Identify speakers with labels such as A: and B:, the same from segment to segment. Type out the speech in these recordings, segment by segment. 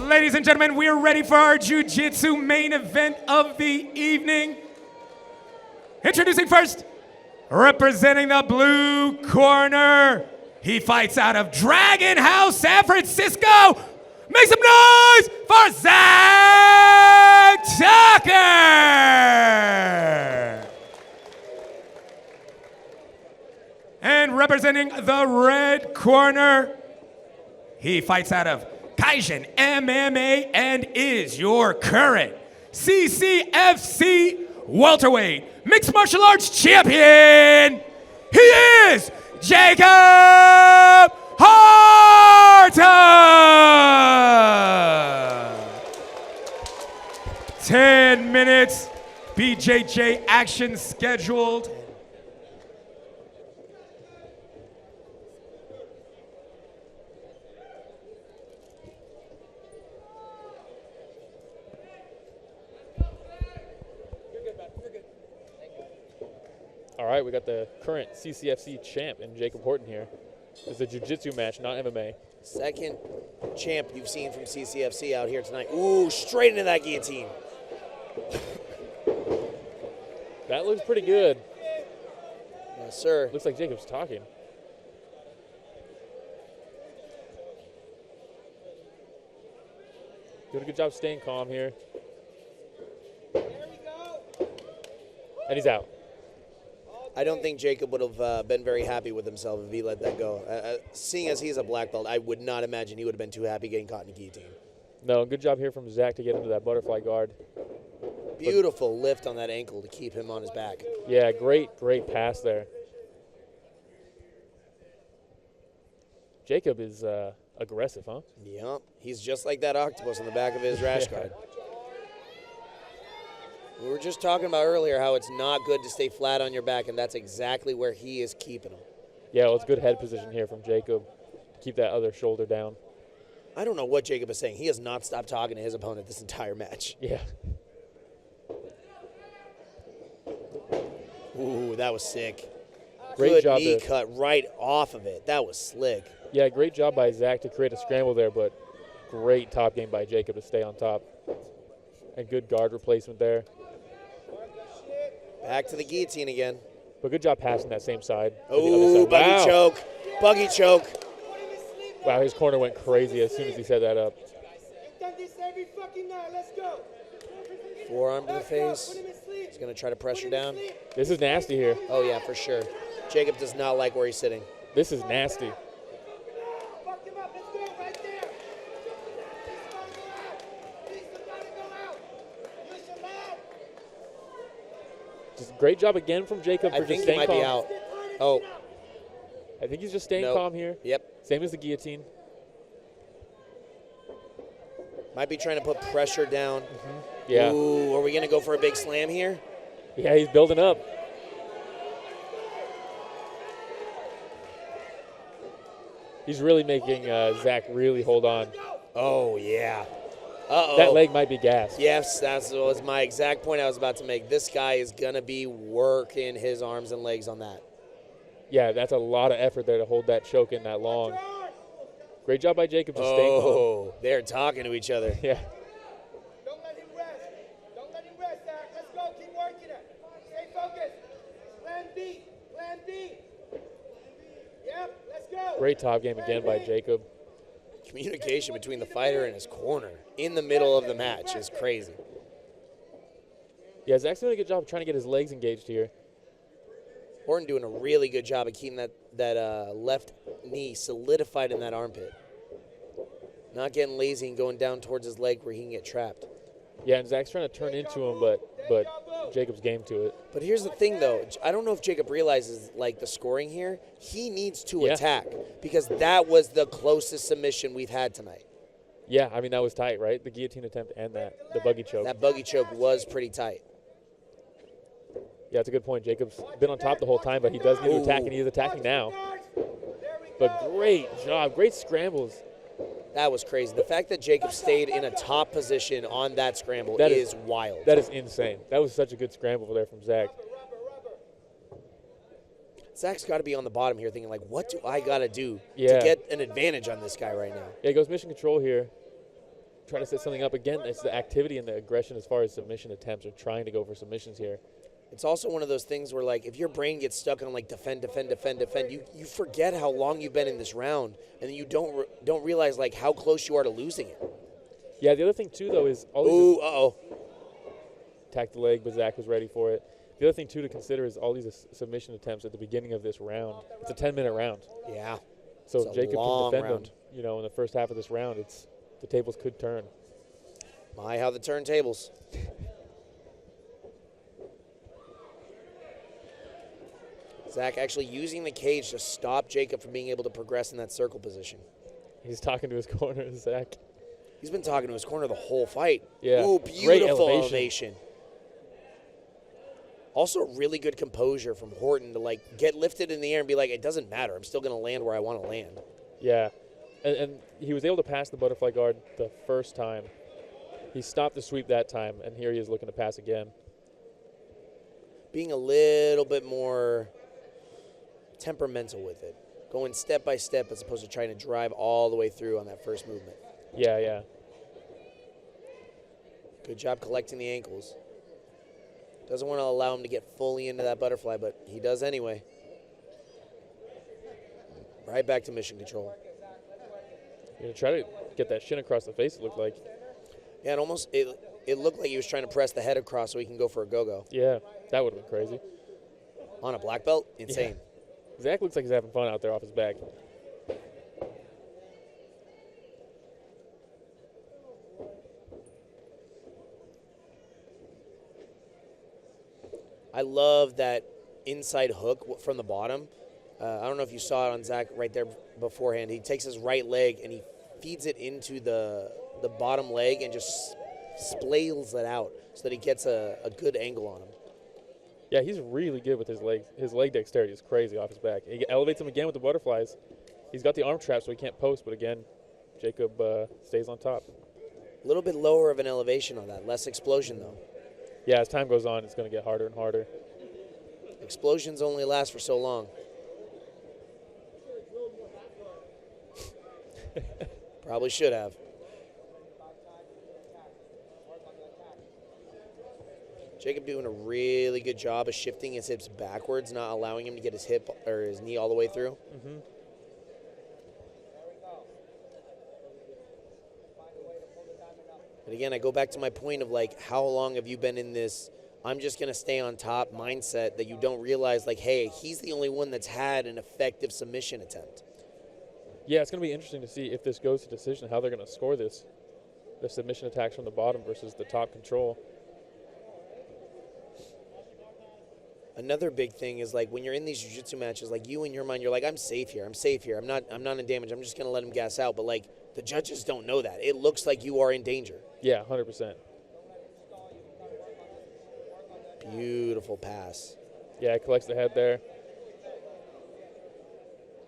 A: Ladies and gentlemen, we're ready for our Jiu Jitsu main event of the evening. Introducing first, representing the blue corner, he fights out of Dragon House, San Francisco. Make some noise for Zach Tucker! And representing the red corner, he fights out of Kaizen MMA and is your current CCFC welterweight mixed martial arts champion. He is Jacob Horton. 10 minutes BJJ action scheduled.
B: All right, we got the current CCFC champ in Jacob Horton here. It's a jiu-jitsu match, not MMA.
C: Second champ you've seen from CCFC out here tonight. Ooh, straight into that guillotine.
B: That looks pretty good.
C: Yes, sir.
B: Looks like Jacob's talking. Doing a good job staying calm here. And he's out.
C: I don't think Jacob would have been very happy with himself if he let that go. Seeing as he's a black belt, I would not imagine he would have been too happy getting caught in a guillotine.
B: No, good job here from Zach to get into that butterfly guard.
C: Beautiful lift on that ankle to keep him on his back.
B: Yeah, great pass there. Jacob is aggressive, huh?
C: Yep, he's just like that octopus on the back of his rash guard. We were just talking about earlier how it's not good to stay flat on your back, and that's exactly where he is keeping him.
B: Yeah, well, it's good head position here from Jacob to keep that other shoulder down.
C: I don't know what Jacob is saying. He has not stopped talking to his opponent this entire match.
B: Yeah.
C: Ooh, that was sick.
B: Great job
C: knee cut right off of it. That was slick.
B: Yeah, great job by Zach to create a scramble there, but great top game by Jacob to stay on top. And good guard replacement there.
C: Back to the guillotine again.
B: But good job passing that same side.
C: Oh, buggy choke. Buggy choke.
B: Wow, his corner went crazy as soon as he set that up.
C: Forearm to the face. He's going to try to pressure down.
B: This is nasty here.
C: Oh, yeah, for sure. Jacob does not like where he's sitting.
B: This is nasty. Just great job again from Jacob for just staying calm.
C: I think he might be out. Oh.
B: I think he's just staying calm here.
C: Yep.
B: Same as the guillotine.
C: Might be trying to put pressure down.
B: Mm-hmm. Yeah.
C: Ooh, are we going to go for a big slam here?
B: Yeah, he's building up. He's really making Zach really hold on.
C: Oh, yeah. Uh-oh.
B: That leg might be gassed.
C: Yes, that was my exact point I was about to make. This guy is going to be working his arms and legs on that.
B: Yeah, that's a lot of effort there to hold that choke in that long. Great job by Jacob to stay calm.
C: Oh, they're talking to each other.
B: Yeah.
D: Don't let him rest. Don't let him rest, Zach. Let's go. Keep working it. Stay focused. Plan B. Plan B. Yep, let's go.
B: Great top game again by Jacob.
C: Communication between the fighter and his corner in the middle of the match is crazy.
B: Yeah, Zach's doing a good job of trying to get his legs engaged here.
C: Horton doing a really good job of keeping that left knee solidified in that armpit. Not getting lazy and going down towards his leg where he can get trapped.
B: Yeah, and Zach's trying to turn into him, but Jacob's game to it.
C: But here's the thing, though. I don't know if Jacob realizes, like, the scoring here. He needs to attack because that was the closest submission we've had tonight.
B: Yeah, I mean, that was tight, right? The guillotine attempt and the buggy choke.
C: That buggy choke was pretty tight.
B: Yeah, that's a good point. Jacob's been on top the whole time, but he does need to attack, and he's attacking now. But great job. Great scrambles.
C: That was crazy. The fact that Jacob stayed in a top position on that scramble is wild.
B: That is insane. That was such a good scramble there from Zach.
C: Zach's got to be on the bottom here thinking, like, what do I got to do to
B: Yeah.
C: get an advantage on this guy right now?
B: Yeah, he goes mission control here. Trying to set something up. Again, it's the activity and the aggression as far as submission attempts or trying to go for submissions here.
C: It's also one of those things where, like, if your brain gets stuck on, like, defend, you forget how long you've been in this round, and then you don't realize, like, how close you are to losing it.
B: Yeah, the other thing, too, though, is all
C: Ooh,
B: these
C: uh-oh.
B: attacked the leg, but Zach was ready for it. The other thing, too, to consider is all these submission attempts at the beginning of this round. It's a 10-minute round.
C: Yeah.
B: So
C: It's a
B: Jacob can
C: long
B: defend
C: round.
B: them, in the first half of this round. The tables could turn.
C: My, how the turntables. Zach actually using the cage to stop Jacob from being able to progress in that circle position.
B: He's talking to his corner, Zach.
C: He's been talking to his corner the whole fight.
B: Yeah.
C: Ooh,
B: Great
C: beautiful
B: elevation.
C: elevation. Also, really good composure from Horton to, like, get lifted in the air and be like, it doesn't matter. I'm still going to land where I want to land.
B: Yeah. And he was able to pass the butterfly guard the first time. He stopped the sweep that time, and here he is looking to pass again.
C: Being a little bit more temperamental with it. Going step by step as opposed to trying to drive all the way through on that first movement.
B: Yeah.
C: Good job collecting the ankles. Doesn't want to allow him to get fully into that butterfly, but he does anyway. Right back to mission control.
B: Try to get that shin across the face, it looked like.
C: Yeah, it looked like he was trying to press the head across so he can go for a go-go.
B: Yeah, that would have been crazy.
C: On a black belt? Insane.
B: Yeah. Zach looks like he's having fun out there off his back.
C: I love that inside hook from the bottom. I don't know if you saw it on Zach right there beforehand. He takes his right leg and he feeds it into the bottom leg and just splayls it out so that he gets a good angle on him.
B: Yeah, he's really good with his legs. His leg dexterity is crazy off his back. He elevates him again with the butterflies. He's got the arm trap, so he can't post, but again, Jacob stays on top.
C: A little bit lower of an elevation on that. Less explosion, though.
B: Yeah, as time goes on, it's going to get harder and harder.
C: Explosions only last for so long. Probably should have. Jacob doing a really good job of shifting his hips backwards, not allowing him to get his hip or his knee all the way through.
B: Mm-hmm.
C: But again, I go back to my point of, like, how long have you been in this I'm just going to stay on top mindset that you don't realize, like, hey, he's the only one that's had an effective submission attempt.
B: Yeah, it's going to be interesting to see if this goes to decision, how they're going to score this. The submission attacks from the bottom versus the top control.
C: Another big thing is, like, when you're in these jiu-jitsu matches, like, you in your mind, you're like, I'm safe here. I'm not in damage. I'm just going to let him gas out. But, like, the judges don't know that. It looks like you are in danger.
B: Yeah, 100%.
C: Beautiful pass.
B: Yeah, it collects the head there.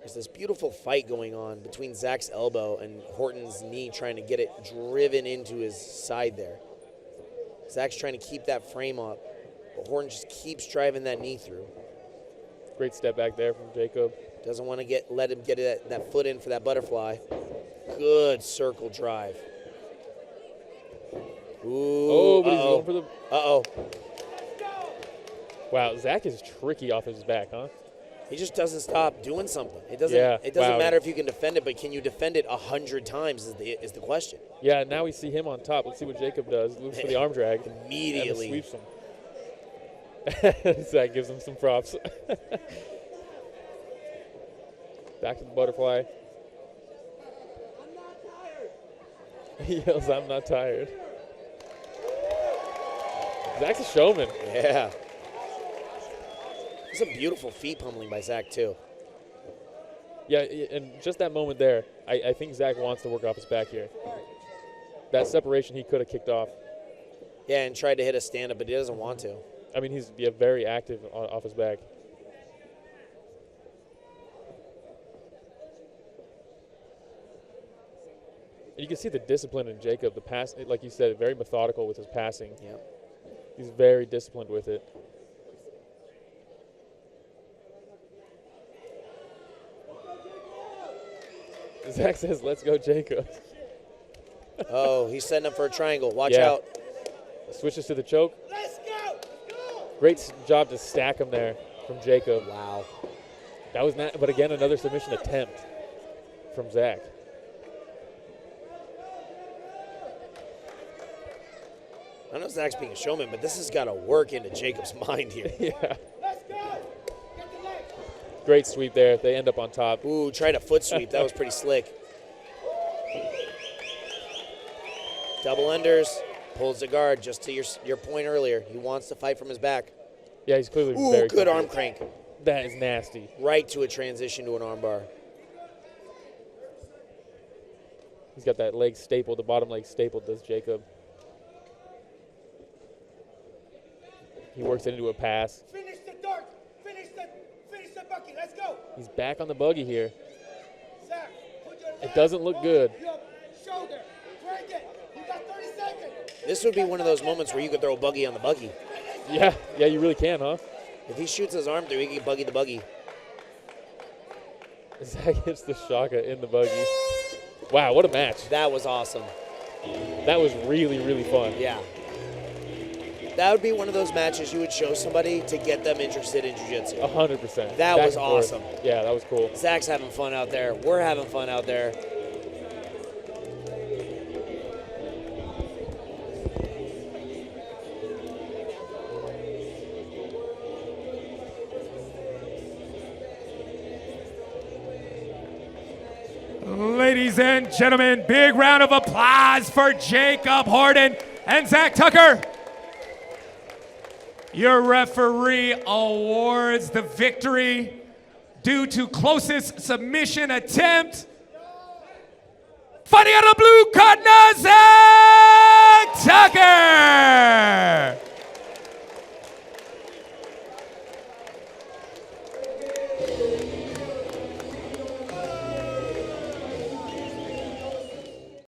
C: There's this beautiful fight going on between Zach's elbow and Horton's knee, trying to get it driven into his side there. Zach's trying to keep that frame up, but Horton just keeps driving that knee through.
B: Great step back there from Jacob.
C: Doesn't want to let him get that foot in for that butterfly. Good circle drive. Ooh,
B: Oh, but he's going for the...
C: Uh-oh.
B: Wow, Zach is tricky off his back, huh?
C: He just doesn't stop doing something. It doesn't.
B: Yeah,
C: It doesn't
B: wow.
C: matter if you can defend it, but can you defend it 100 times is the question.
B: Yeah, now we see him on top. Let's see what Jacob does. Looks for the arm drag.
C: Immediately.
B: And sweeps him. Zach gives him some props. Back to the butterfly. He yells, I'm not tired. Zach's a showman.
C: Yeah. It's a beautiful feet pummeling by Zach, too.
B: Yeah, and just that moment there, I think Zach wants to work off his back here. That separation he could have kicked off.
C: Yeah, and tried to hit a stand-up, but he doesn't want to.
B: I mean, he's very active off his back. You can see the discipline in Jacob. The pass, like you said, very methodical with his passing.
C: Yep.
B: He's very disciplined with it. Zach says, "Let's go, Jacob."
C: Oh, he's setting up for a triangle. Watch
B: Yeah.
C: out.
B: Switches to the choke.
D: Let's go. Go.
B: Great job to stack him there from Jacob.
C: Wow.
B: That was not, but again, another submission attempt from Zach.
C: I know Zach's being a showman, but this has got to work into Jacob's mind here.
B: Yeah.
D: Let's go. Get the leg.
B: Great sweep there. They end up on top.
C: Ooh, tried a foot sweep. That was pretty slick. Double unders. Pulls the guard, just to your point earlier. He wants to fight from his back.
B: Yeah, he's clearly
C: Ooh,
B: very
C: good
B: comfortable.
C: arm crank.
B: That is nasty.
C: Right to a transition to an arm bar.
B: He's got that leg stapled, the bottom leg stapled, does Jacob. He works it into a pass.
D: Finish the dart. Finish the bucket. Let's go.
B: He's back on the buggy here.
D: Zach, put your
B: It doesn't look good.
D: Your shoulder. Crank it. You got 30 seconds.
C: This would be one of those moments where you could throw a buggy on the buggy.
B: Yeah, you really can, huh?
C: If he shoots his arm through, he can buggy the buggy.
B: Zach hits the shaka in the buggy. Wow, what a match.
C: That was awesome.
B: That was really, really fun.
C: Yeah. That would be one of those matches you would show somebody to get them interested in jiu-jitsu.
B: 100%.
C: That
B: Back
C: was
B: and forth.
C: awesome.
B: Yeah, that was cool.
C: Zach's having fun out there. We're having fun out there.
A: Ladies and gentlemen, big round of applause for Jacob Horton and Zach Tucker. Your referee awards the victory due to closest submission attempt. Fighting out of the blue corner, Zach Tucker.